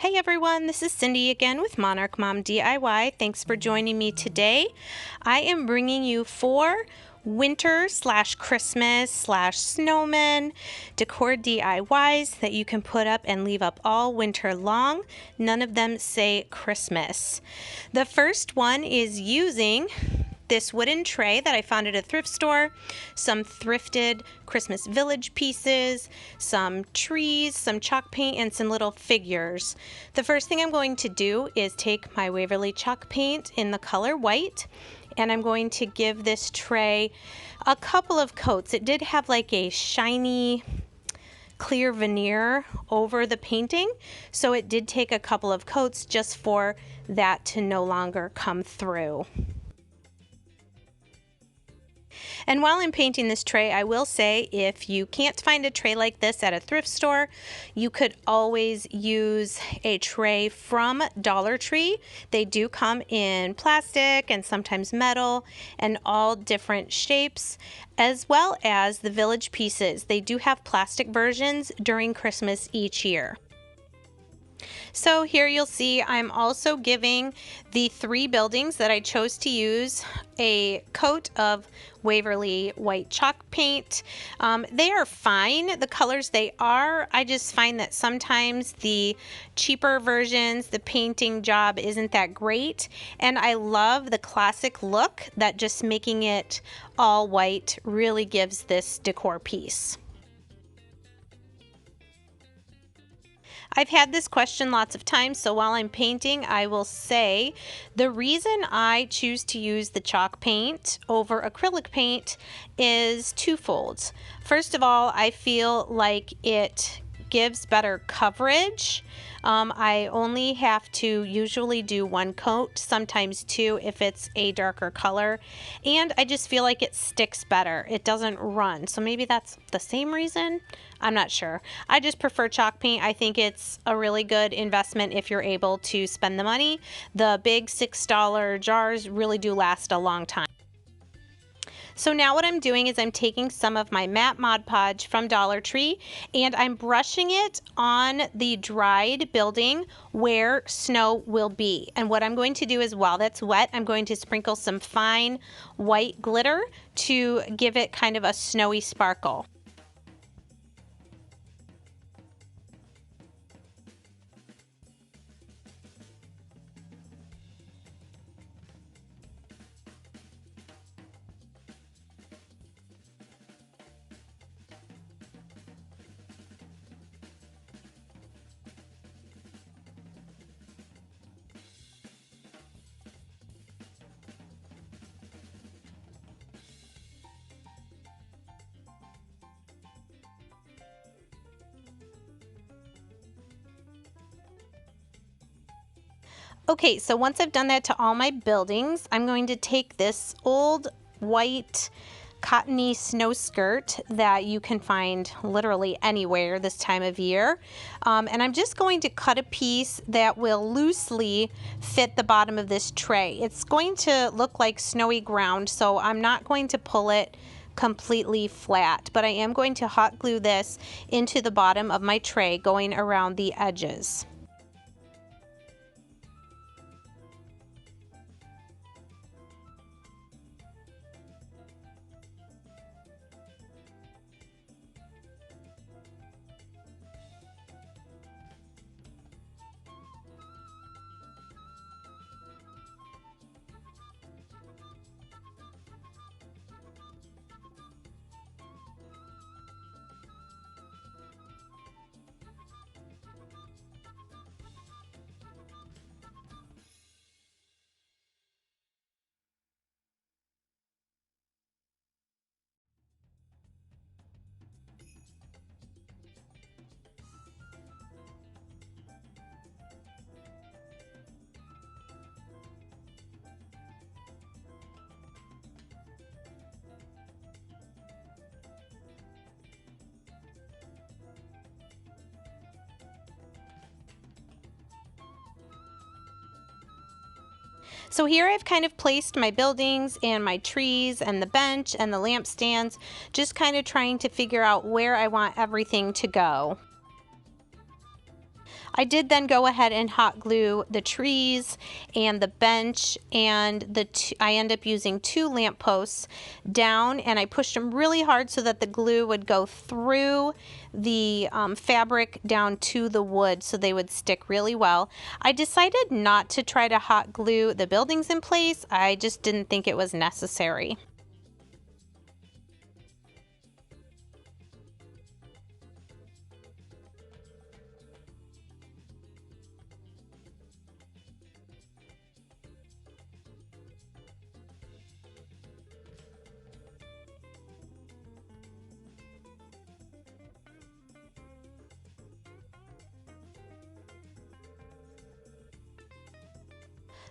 Hey everyone, this is Cindy again with Monarch Mom DIY. Thanks for joining me today. I am bringing you 4 winter / Christmas / snowmen decor DIYs that you can put up and leave up all winter long. None of them say Christmas. The first one is using this wooden tray that I found at a thrift store, some thrifted Christmas village pieces, some trees, some chalk paint, and some little figures. The first thing I'm going to do is take my Waverly chalk paint in the color white, and I'm going to give this tray a couple of coats. It did have like a shiny clear veneer over the painting, so it did take a couple of coats just for that to no longer come through. And while I'm painting this tray, I will say if you can't find a tray like this at a thrift store, you could always use a tray from Dollar Tree. They do come in plastic and sometimes metal and all different shapes, as well as the village pieces. They do have plastic versions during Christmas each year. So here you'll see I'm also giving the 3 buildings that I chose to use a coat of Waverly white chalk paint. They are fine, the colors they are. I just find that sometimes the cheaper versions, the painting job isn't that great. And I love the classic look that just making it all white really gives this decor piece. I've had this question lots of times, so while I'm painting, I will say the reason I choose to use the chalk paint over acrylic paint is twofold. First of all, I feel like it gives better coverage. I only have to usually do 1 coat, sometimes 2 if it's a darker color, and I just feel like it sticks better. It doesn't run, so maybe that's the same reason. I'm not sure. I just prefer chalk paint. I think it's a really good investment if you're able to spend the money. The big $6 jars really do last a long time. So now what I'm doing is I'm taking some of my matte Mod Podge from Dollar Tree and I'm brushing it on the dried building where snow will be. And what I'm going to do is while that's wet, I'm going to sprinkle some fine white glitter to give it kind of a snowy sparkle. Okay, so once I've done that to all my buildings, I'm going to take this old white cottony snow skirt that you can find literally anywhere this time of year. And I'm just going to cut a piece that will loosely fit the bottom of this tray. It's going to look like snowy ground, so I'm not going to pull it completely flat, but I am going to hot glue this into the bottom of my tray going around the edges. So here I've kind of placed my buildings and my trees and the bench and the lampstands, just kind of trying to figure out where I want everything to go. I did then go ahead and hot glue the trees and the bench, and I end up using 2 lamp posts down, and I pushed them really hard so that the glue would go through the fabric down to the wood so they would stick really well. I decided not to try to hot glue the buildings in place. I just didn't think it was necessary.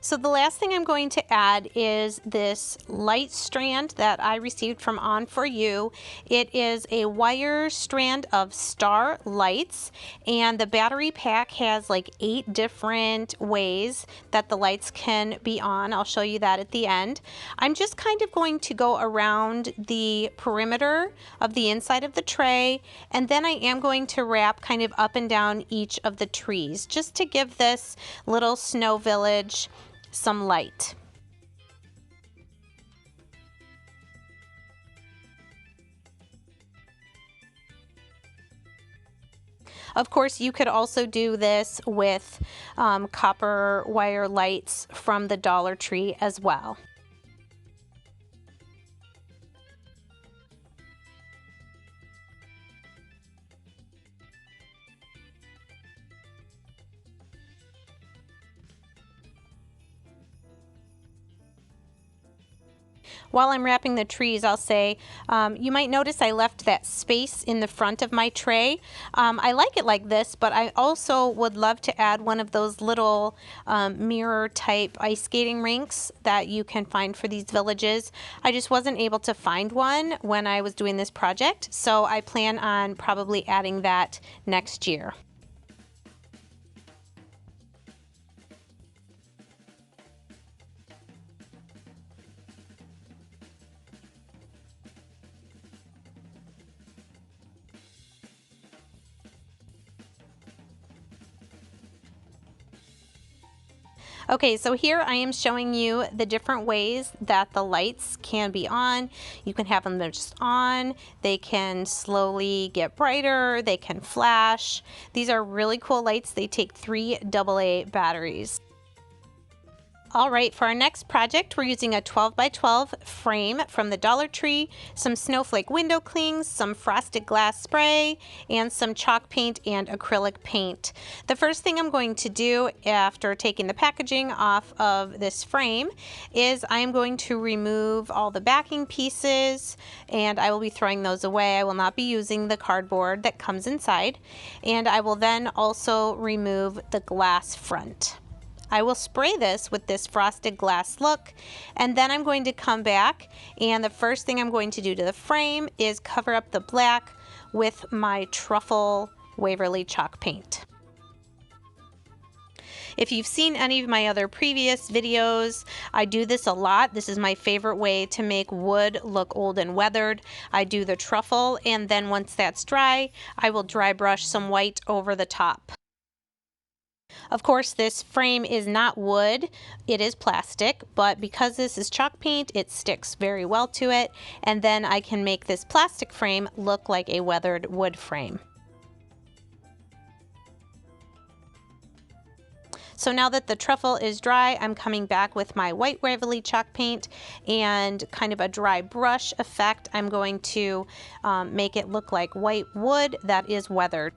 So the last thing I'm going to add is this light strand that I received from On4U. It is a wire strand of star lights, and the battery pack has like 8 different ways that the lights can be on. I'll show you that at the end. I'm just kind of going to go around the perimeter of the inside of the tray, and then I am going to wrap kind of up and down each of the trees just to give this little snow village some light. Of course, you could also do this with copper wire lights from the Dollar Tree as well. While I'm wrapping the trees, I'll say, you might notice I left that space in the front of my tray. I like it like this, but I also would love to add one of those little mirror type ice skating rinks that you can find for these villages. I just wasn't able to find one when I was doing this project, so I plan on probably adding that next year. Okay, so here I am showing you the different ways that the lights can be on. You can have them just on, they can slowly get brighter, they can flash. These are really cool lights. They take 3 AA batteries. All right, for our next project, we're using a 12 by 12 frame from the Dollar Tree, some snowflake window clings, some frosted glass spray, and some chalk paint and acrylic paint. The first thing I'm going to do after taking the packaging off of this frame is I'm going to remove all the backing pieces, and I will be throwing those away. I will not be using the cardboard that comes inside, and I will then also remove the glass front. I will spray this with this frosted glass look, and then I'm going to come back, and the first thing I'm going to do to the frame is cover up the black with my truffle Waverly chalk paint. If you've seen any of my other previous videos, I do this a lot. This is my favorite way to make wood look old and weathered. I do the truffle, and then once that's dry, I will dry brush some white over the top. Of course, this frame is not wood, it is plastic, but because this is chalk paint, it sticks very well to it, and then I can make this plastic frame look like a weathered wood frame. So now that the truffle is dry, I'm coming back with my white Waverly chalk paint and kind of a dry brush effect. I'm going to make it look like white wood that is weathered.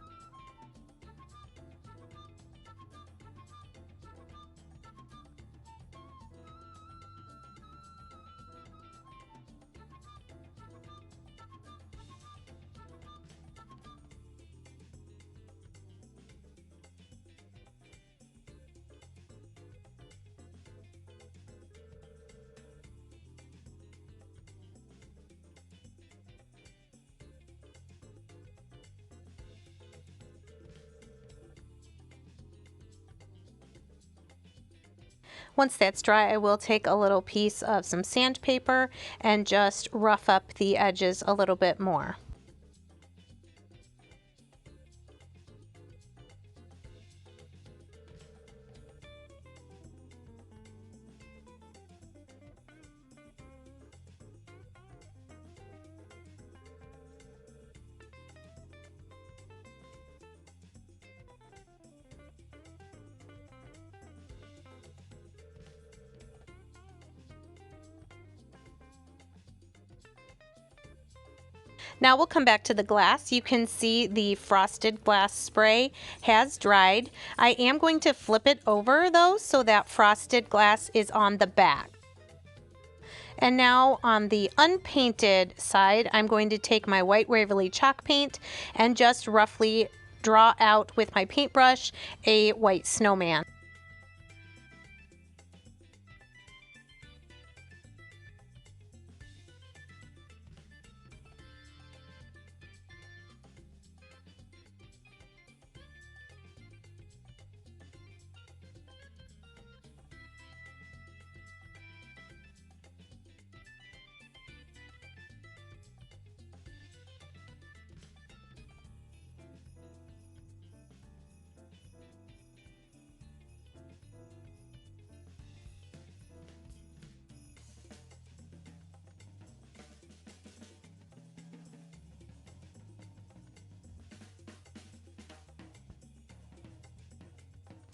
Once that's dry, I will take a little piece of some sandpaper and just rough up the edges a little bit more. Now we'll come back to the glass. You can see the frosted glass spray has dried. I am going to flip it over though so that frosted glass is on the back. And now on the unpainted side, I'm going to take my white Waverly chalk paint and just roughly draw out with my paintbrush a white snowman.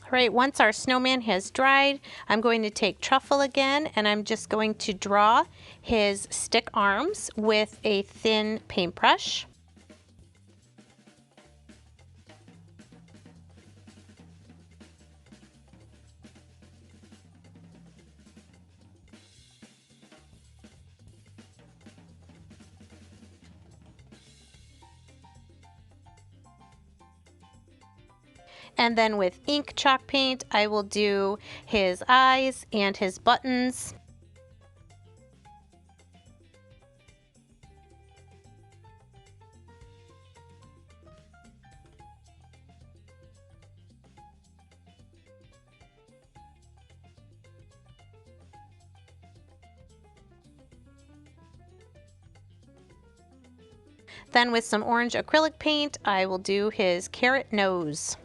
All right, once our snowman has dried, I'm going to take truffle again and I'm just going to draw his stick arms with a thin paintbrush. And then with ink chalk paint, I will do his eyes and his buttons. Then with some orange acrylic paint, I will do his carrot nose.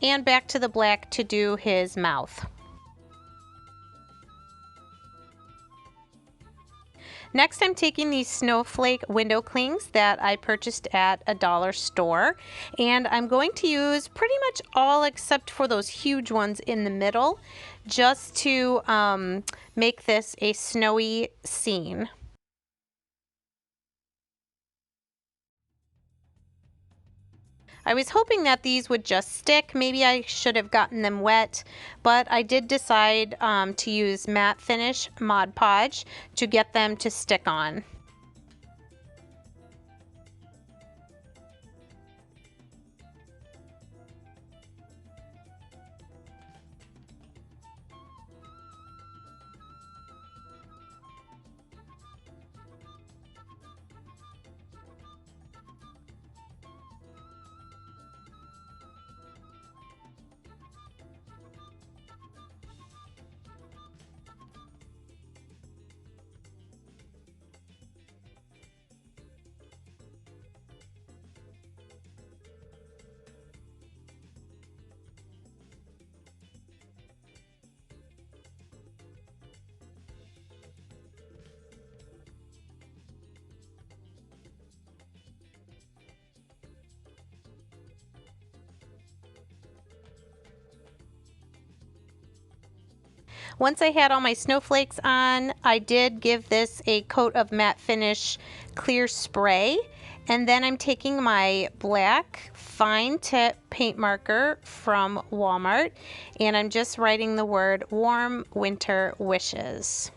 And back to the black to do his mouth. Next, I'm taking these snowflake window clings that I purchased at a dollar store, and I'm going to use pretty much all except for those huge ones in the middle just to make this a snowy scene. I was hoping that these would just stick. Maybe I should have gotten them wet, but I did decide to use matte finish Mod Podge to get them to stick on. Once I had all my snowflakes on, I did give this a coat of matte finish clear spray. And then I'm taking my black fine tip paint marker from Walmart and I'm just writing the word warm winter wishes.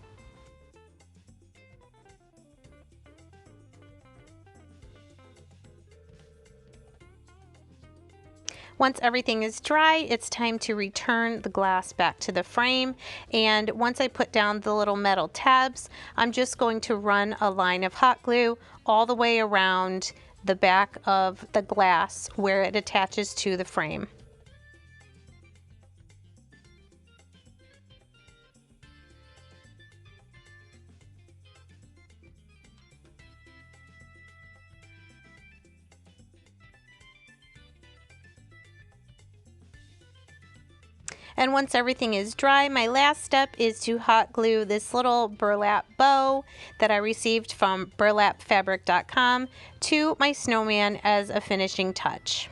Once everything is dry, it's time to return the glass back to the frame. And once I put down the little metal tabs, I'm just going to run a line of hot glue all the way around the back of the glass where it attaches to the frame. And once everything is dry, my last step is to hot glue this little burlap bow that I received from burlapfabric.com to my snowman as a finishing touch.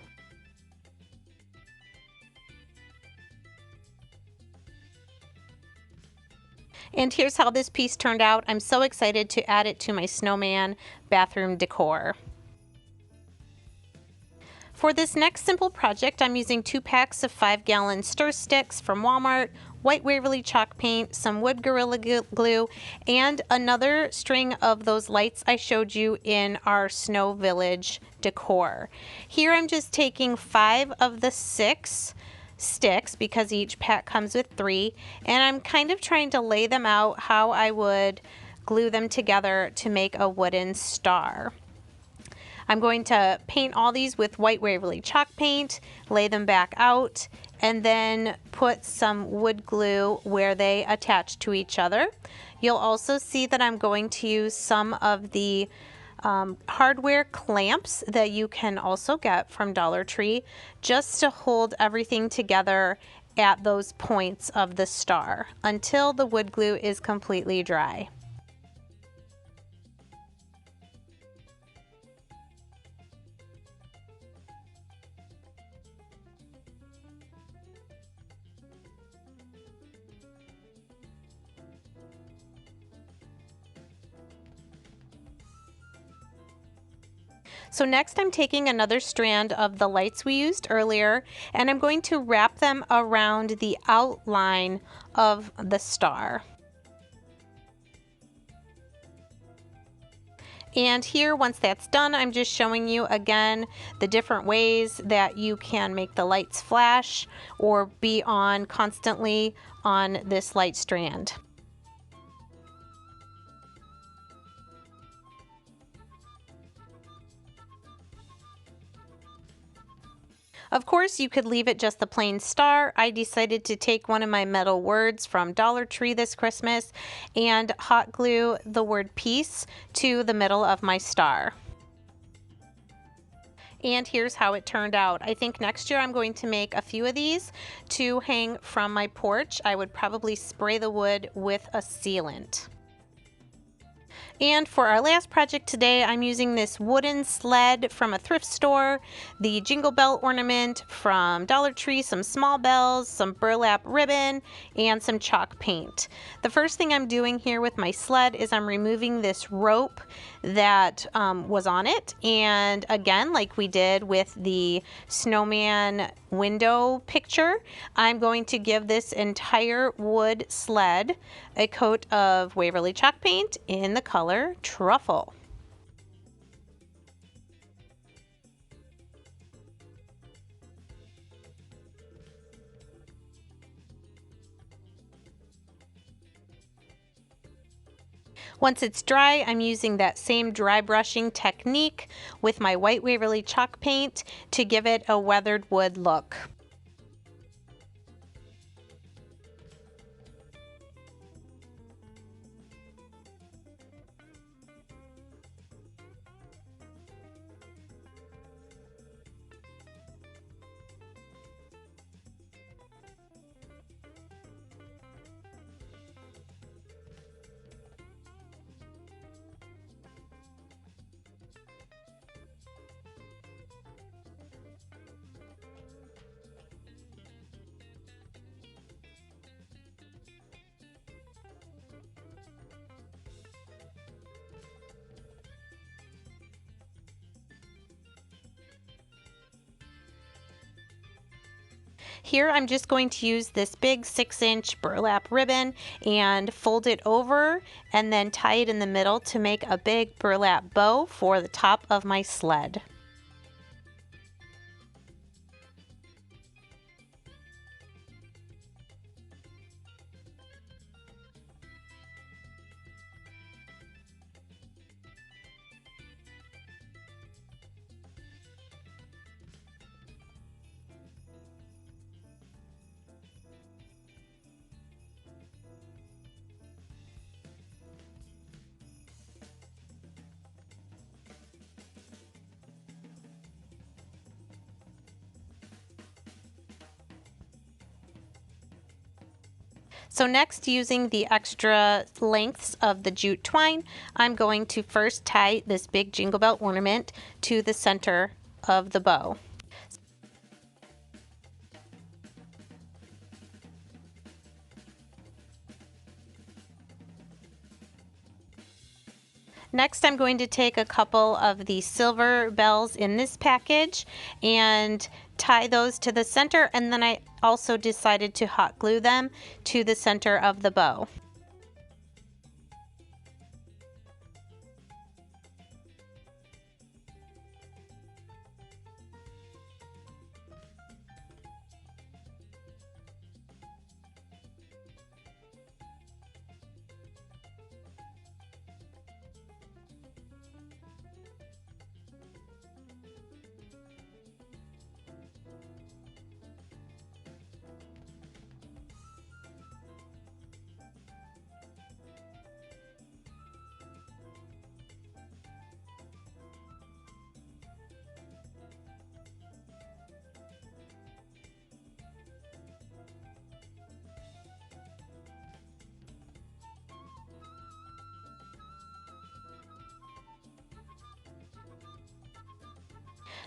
And here's how this piece turned out. I'm so excited to add it to my snowman bathroom decor. For this next simple project, I'm using 2 packs of 5-gallon stir sticks from Walmart, white Waverly chalk paint, some wood Gorilla Glue, and another string of those lights I showed you in our Snow Village decor. Here I'm just taking 5 of the 6 sticks because each pack comes with 3, and I'm kind of trying to lay them out how I would glue them together to make a wooden star. I'm going to paint all these with white Waverly chalk paint, lay them back out, and then put some wood glue where they attach to each other. You'll also see that I'm going to use some of the hardware clamps that you can also get from Dollar Tree just to hold everything together at those points of the star until the wood glue is completely dry. So next I'm taking another strand of the lights we used earlier, and I'm going to wrap them around the outline of the star. And here, once that's done, I'm just showing you again the different ways that you can make the lights flash or be on constantly on this light strand. Of course, you could leave it just the plain star. I decided to take one of my metal words from Dollar Tree this Christmas and hot glue the word peace to the middle of my star. And here's how it turned out. I think next year I'm going to make a few of these to hang from my porch. I would probably spray the wood with a sealant. And for our last project today, I'm using this wooden sled from a thrift store, the jingle bell ornament from Dollar Tree, some small bells, some burlap ribbon, and some chalk paint. The first thing I'm doing here with my sled is I'm removing this rope that was on it. And again, like we did with the snowman window picture, I'm going to give this entire wood sled a coat of Waverly chalk paint in the color Truffle. Once it's dry, I'm using that same dry brushing technique with my white Waverly chalk paint to give it a weathered wood look. Here I'm just going to use this big 6-inch burlap ribbon and fold it over and then tie it in the middle to make a big burlap bow for the top of my sled. So next, using the extra lengths of the jute twine, I'm going to first tie this big jingle bell ornament to the center of the bow. Next, I'm going to take a couple of the silver bells in this package and tie those to the center, and then I also decided to hot glue them to the center of the bow.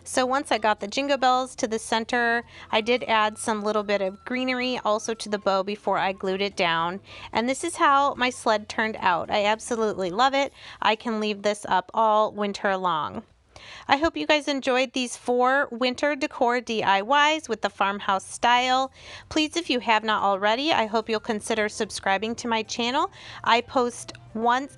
So once I got the jingle bells to the center, I did add some little bit of greenery also to the bow before I glued it down. And this is how my sled turned out. I absolutely love it. I can leave this up all winter long. I hope you guys enjoyed these 4 winter decor DIYs with the farmhouse style. Please, if you have not already, I hope you'll consider subscribing to my channel. I post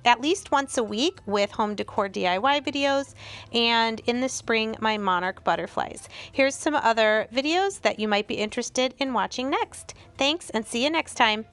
at least once a week with home decor DIY videos, and in the spring, my monarch butterflies. Here's some other videos that you might be interested in watching next. Thanks, and see you next time.